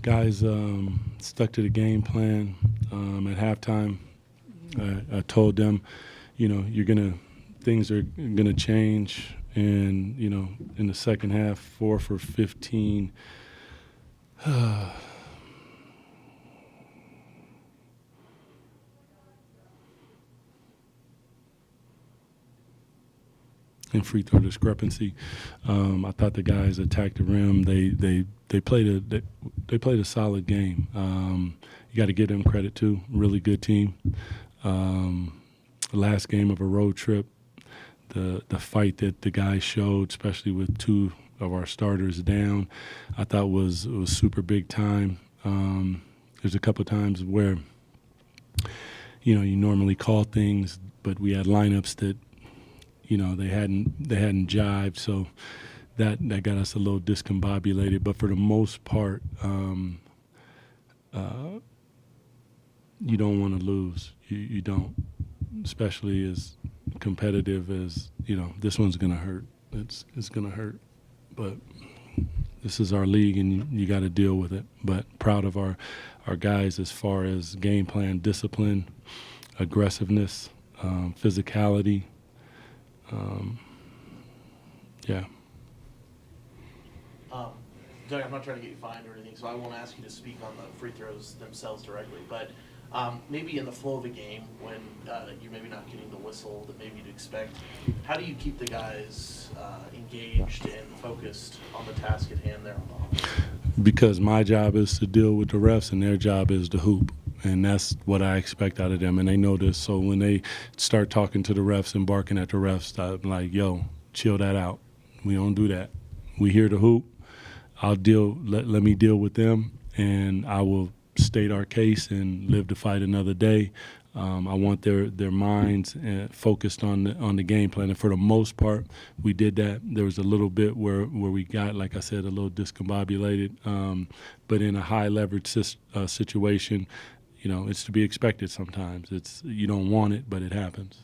Guys stuck to the game plan. At halftime, I told them, things are gonna change, and in the second half, 4 for 15. In free throw discrepancy, I thought the guys attacked the rim. They played a solid game. You got to give them credit too. Really good team. Last game of a road trip, the fight that the guys showed, especially with two of our starters down, I thought was super big time. There's a couple of times where you normally call things, but we had lineups that they hadn't jived, so that got us a little discombobulated. But for the most part, you don't want to lose. You don't, especially as competitive as this one's gonna hurt. It's gonna hurt, but this is our league, and you got to deal with it. But proud of our guys as far as game plan, discipline, aggressiveness, physicality. Yeah. Doug, I'm not trying to get you fined or anything, so I won't ask you to speak on the free throws themselves directly. But maybe in the flow of a game, when you're maybe not getting the whistle that maybe you'd expect, how do you keep the guys engaged and focused on the task at hand there on the offense? Because my job is to deal with the refs, and their job is to hoop. And that's what I expect out of them, and they know this. So when they start talking to the refs and barking at the refs, I'm like, yo, chill that out. We don't do that. We here to hoop. Let me deal with them, and I will state our case and live to fight another day. I want their minds focused on the game plan, and for the most part, we did that. There was a little bit where we got, like I said, a little discombobulated, but in a high leverage situation, it's to be expected sometimes. You don't want it, but it happens.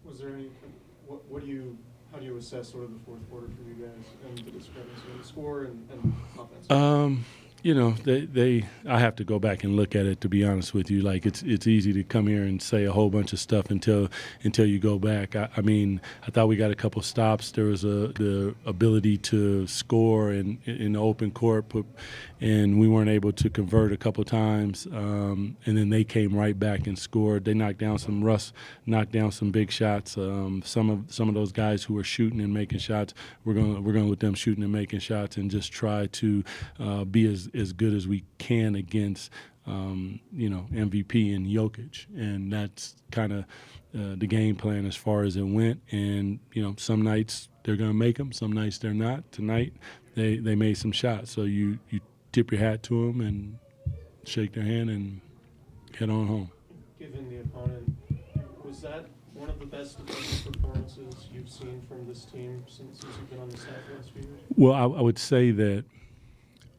Was there any? How do you assess sort of the fourth quarter for you guys and the discrepancy in the score and offense? I have to go back and look at it, to be honest with you. Like, it's easy to come here and say a whole bunch of stuff until you go back. I thought we got a couple stops. There was the ability to score in the open court, and we weren't able to convert a couple times. And then they came right back and scored. They knocked down knocked down some big shots. Some of those guys who were shooting and making shots, we're going with them shooting and making shots, and just try to be as good as we can against MVP and Jokic, and that's kind of the game plan as far as it went. And some nights they're going to make them, some nights they're not. Tonight they made some shots, so you tip your hat to them and shake their hand and head on home. Given the opponent, was that one of the best defensive performances you've seen from this team since you've been on the staff the last few years? Well, I would say that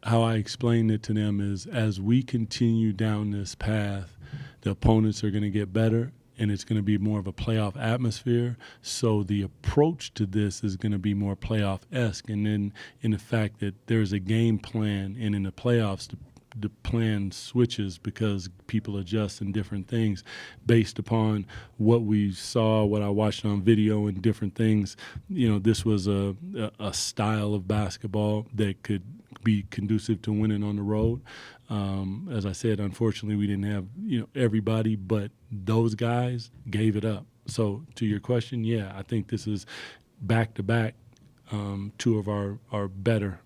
how I explained it to them is, as we continue down this path, the opponents are going to get better, and it's going to be more of a playoff atmosphere. So the approach to this is going to be more playoff-esque. And then in the fact that there's a game plan, and in the playoffs, the plan switches because people adjust in different things based upon what we saw, what I watched on video, and different things. This was a style of basketball that could be conducive to winning on the road. As I said, unfortunately, we didn't have everybody, but those guys gave it up. So to your question, yeah, I think this is back-to-back two of our better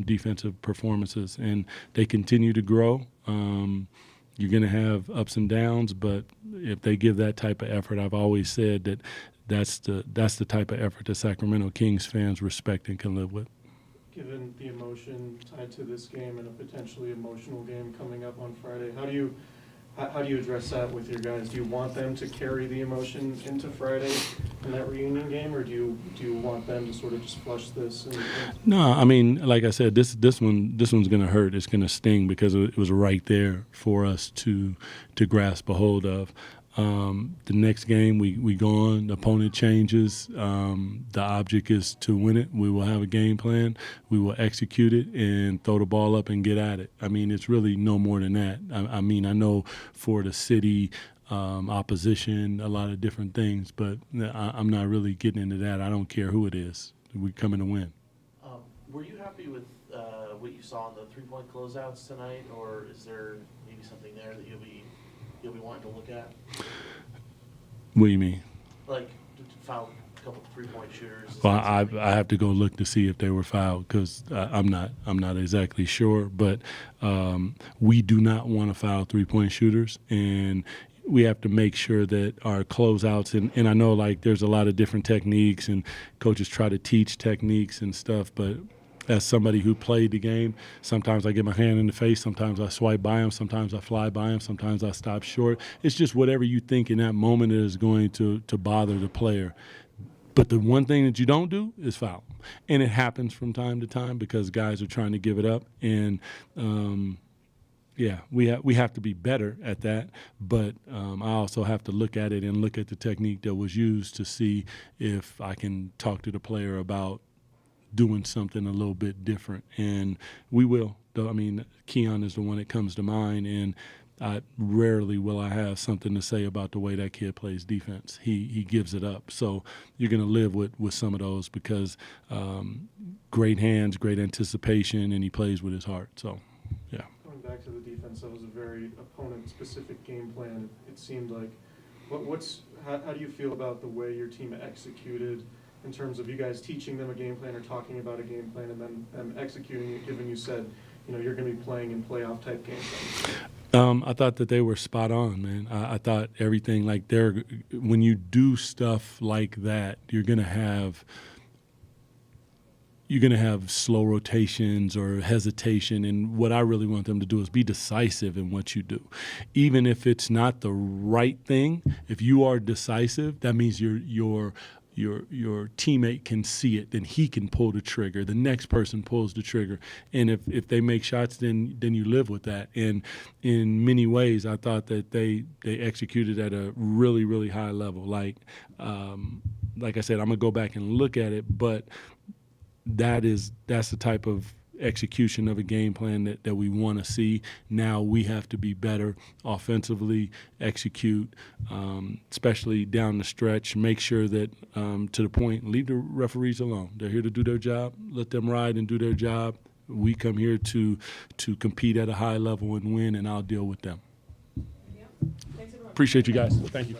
defensive performances, and they continue to grow. You're going to have ups and downs, but if they give that type of effort, I've always said that that's the type of effort that Sacramento Kings fans respect and can live with. Given the emotion tied to this game and a potentially emotional game coming up on Friday, how do you address that with your guys? Do you want them to carry the emotion into Friday in that reunion game, or do you want them to sort of just flush this? No, like I said, this one's going to hurt. It's going to sting because it was right there for us to grasp a hold of. The next game we go on, the opponent changes. The object is to win it. We will have a game plan. We will execute it and throw the ball up and get at it. I mean, it's really no more than that. I mean, I know for the city, opposition, a lot of different things, but I'm not really getting into that. I don't care who it is. We come in to win. Were you happy with what you saw in the three-point closeouts tonight, or is there maybe something there that you'll be wanting to look at? What do you mean? Like foul a couple of three-point shooters. Is Well, that I something- have to go look to see if they were fouled because I'm not exactly sure. But we do not want to foul three-point shooters, and we have to make sure that our closeouts and I know like there's a lot of different techniques and coaches try to teach techniques and stuff, but as somebody who played the game, sometimes I get my hand in the face, sometimes I swipe by him, sometimes I fly by him, sometimes I stop short. It's just whatever you think in that moment is going to bother the player. But the one thing that you don't do is foul. And it happens from time to time because guys are trying to give it up. And, we have to be better at that. But I also have to look at it and look at the technique that was used to see if I can talk to the player about doing something a little bit different. And we will. I mean, Keon is the one that comes to mind, and rarely will I have something to say about the way that kid plays defense. He gives it up. So you're going to live with some of those because great hands, great anticipation, and he plays with his heart. So, yeah. Going back to the defense, that was a very opponent-specific game plan. It seemed like. How do you feel about the way your team executed in terms of you guys teaching them a game plan or talking about a game plan and then them executing it, given you said, you're going to be playing in playoff type game plans? I thought that they were spot on, man. I thought everything like when you do stuff like that, you're gonna have slow rotations or hesitation, and what I really want them to do is be decisive in what you do. Even if it's not the right thing, if you are decisive, that means your teammate can see it, then he can pull the trigger. The next person pulls the trigger. And if they make shots, then you live with that. And in many ways, I thought that they executed at a really, really high level. Like I said, I'm going to go back and look at it, but that's the type of execution of a game plan that we want to see. Now we have to be better offensively, execute, especially down the stretch, make sure that to the point, leave the referees alone. They're here to do their job. Let them ride and do their job. We come here to compete at a high level and win, and I'll deal with them. Thanks, everyone. Appreciate you guys. Thank you.